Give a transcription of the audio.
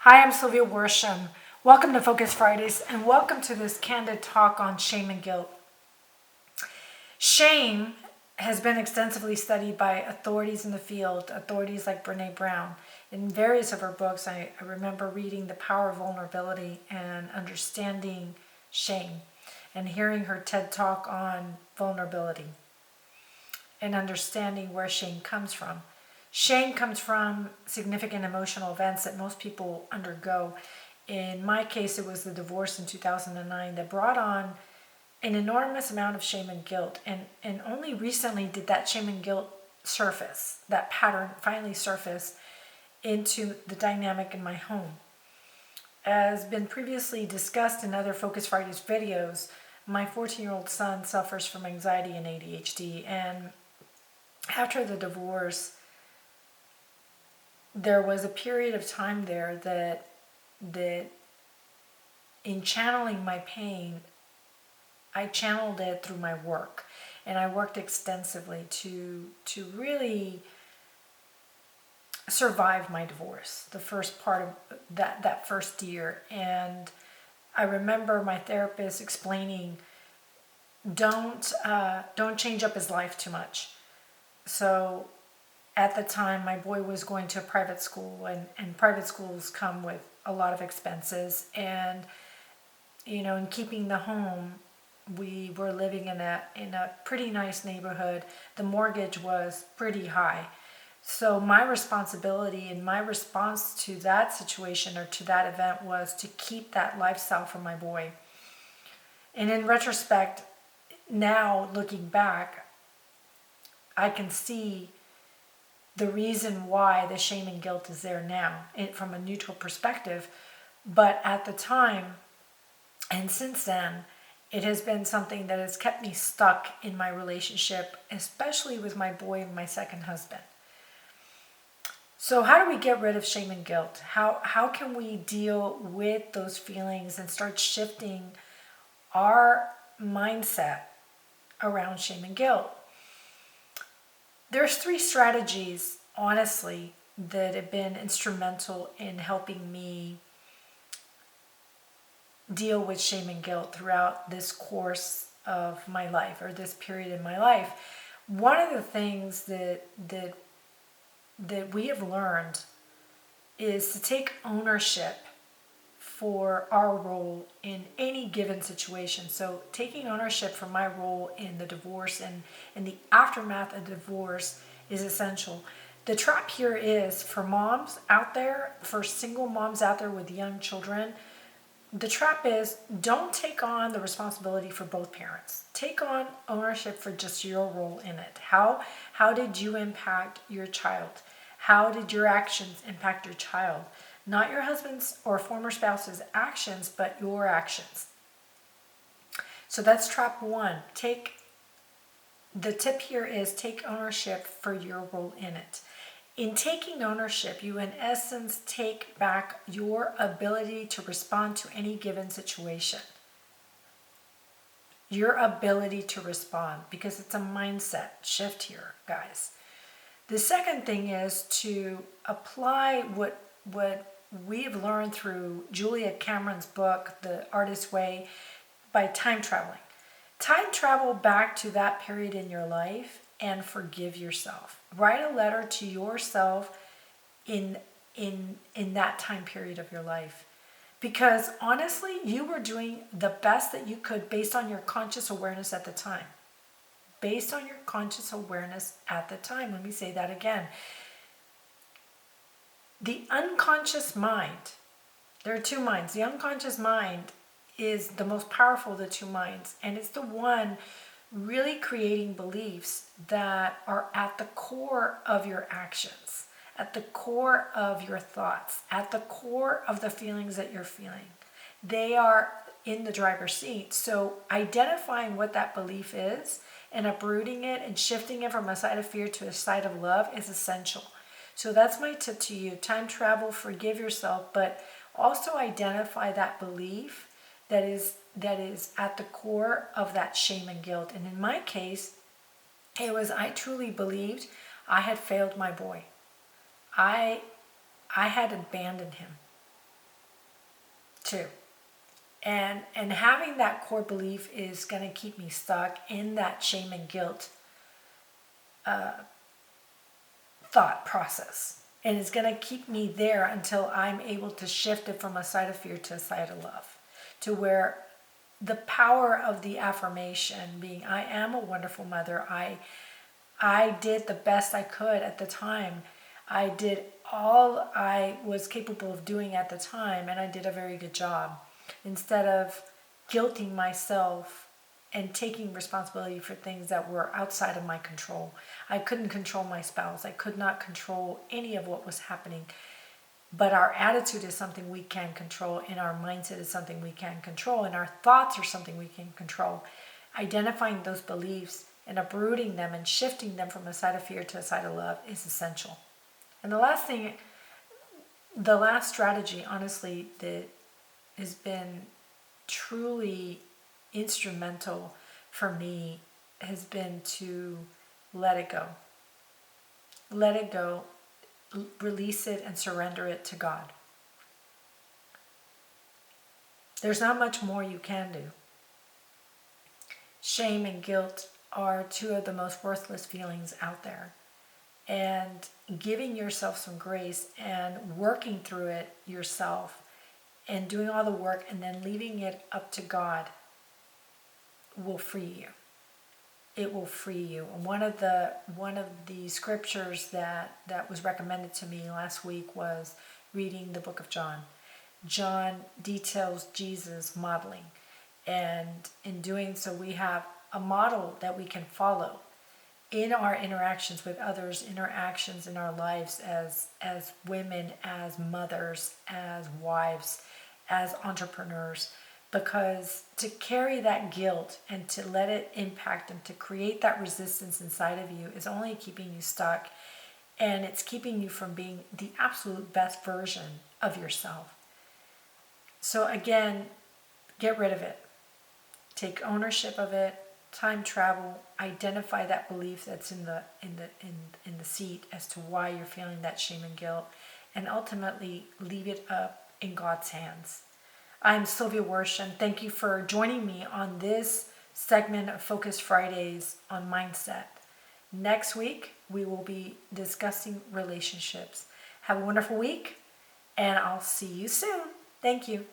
Hi, I'm Sylvia Worsham. Welcome to Focus Fridays and welcome to this candid talk on shame and guilt. Shame has been extensively studied by authorities in the field, authorities like Brene Brown. In various of her books, I remember reading The Power of Vulnerability and Understanding Shame, and hearing her TED Talk on vulnerability and understanding where shame comes from. Shame comes from significant emotional events that most people undergo. In my case, it was the divorce in 2009 that brought on an enormous amount of shame and guilt. And only recently did that shame and guilt surface, that pattern finally surface into the dynamic in my home. As been previously discussed in other Focus Fridays videos, my 14-year-old son suffers from anxiety and ADHD. And after the divorce, there was a period of time there that in channeling my pain, I channeled it through my work, and I worked extensively to really survive my divorce, the first part of that first year. And I remember my therapist explaining, don't change up his life too much. So at the time, my boy was going to a private school, and private schools come with a lot of expenses. And, in keeping the home, we were living in a pretty nice neighborhood. The mortgage was pretty high. So my responsibility and my response to that situation or to that event was to keep that lifestyle for my boy. And in retrospect, now looking back, I can see the reason why the shame and guilt is there now from a neutral perspective. But at the time and since then, it has been something that has kept me stuck in my relationship, especially with my boy and my second husband. So how do we get rid of shame and guilt? How can we deal with those feelings and start shifting our mindset around shame and guilt? There's 3 strategies, honestly, that have been instrumental in helping me deal with shame and guilt throughout this course of my life, or this period in my life. One of the things that we have learned is to take ownership for our role in any given situation. So taking ownership for my role in the divorce and in the aftermath of divorce is essential. The trap here is for moms out there, for single moms out there with young children, the trap is don't take on the responsibility for both parents. Take on ownership for just your role in it. How did you impact your child? How did your actions impact your child? Not your husband's or former spouse's actions, but your actions. So that's trap 1. The tip here is take ownership for your role in it. In taking ownership, you in essence take back your ability to respond to any given situation. Your ability to respond, because it's a mindset shift here, guys. The second thing is to apply what we have learned through Julia Cameron's book, The Artist's Way, by time traveling. Time travel back to that period in your life and forgive yourself. Write a letter to yourself in that time period of your life. Because honestly, you were doing the best that you could based on your conscious awareness at the time. Based on your conscious awareness at the time. Let me say that again. The unconscious mind, there are 2 minds. The unconscious mind is the most powerful of the 2 minds, and it's the one really creating beliefs that are at the core of your actions, at the core of your thoughts, at the core of the feelings that you're feeling. They are in the driver's seat. So identifying what that belief is and uprooting it and shifting it from a side of fear to a side of love is essential. So that's my tip to you. Time travel, forgive yourself, but also identify that belief that is at the core of that shame and guilt. And in my case, it was I truly believed I had failed my boy. I had abandoned him. too. And having that core belief is going to keep me stuck in that shame and guilt thought process. And it's going to keep me there until I'm able to shift it from a side of fear to a side of love. To where the power of the affirmation being, I am a wonderful mother. I did the best I could at the time. I did all I was capable of doing at the time, and I did a very good job. Instead of guilting myself and taking responsibility for things that were outside of my control. I couldn't control my spouse. I could not control any of what was happening. But our attitude is something we can control, and our mindset is something we can control, and our thoughts are something we can control. Identifying those beliefs and uprooting them and shifting them from a side of fear to a side of love is essential. And the last strategy, honestly, that has been truly instrumental for me has been to let it go. Let it go, release it, and surrender it to God. There's not much more you can do. Shame and guilt are two of the most worthless feelings out there. And giving yourself some grace and working through it yourself and doing all the work and then leaving it up to God will free you. It will free you. And one of the scriptures that was recommended to me last week was reading the book of John. John details Jesus modeling. And in doing so, we have a model that we can follow in our interactions with others, interactions in our lives as women, as mothers, as wives, as entrepreneurs. Because to carry that guilt and to let it impact and to create that resistance inside of you is only keeping you stuck, and it's keeping you from being the absolute best version of yourself. So again, get rid of it. Take ownership of it. Time travel. Identify that belief that's in the seat as to why you're feeling that shame and guilt, and ultimately leave it up in God's hands. I'm Sylvia Worsham. Thank you for joining me on this segment of Focus Fridays on mindset. Next week, we will be discussing relationships. Have a wonderful week, and I'll see you soon. Thank you.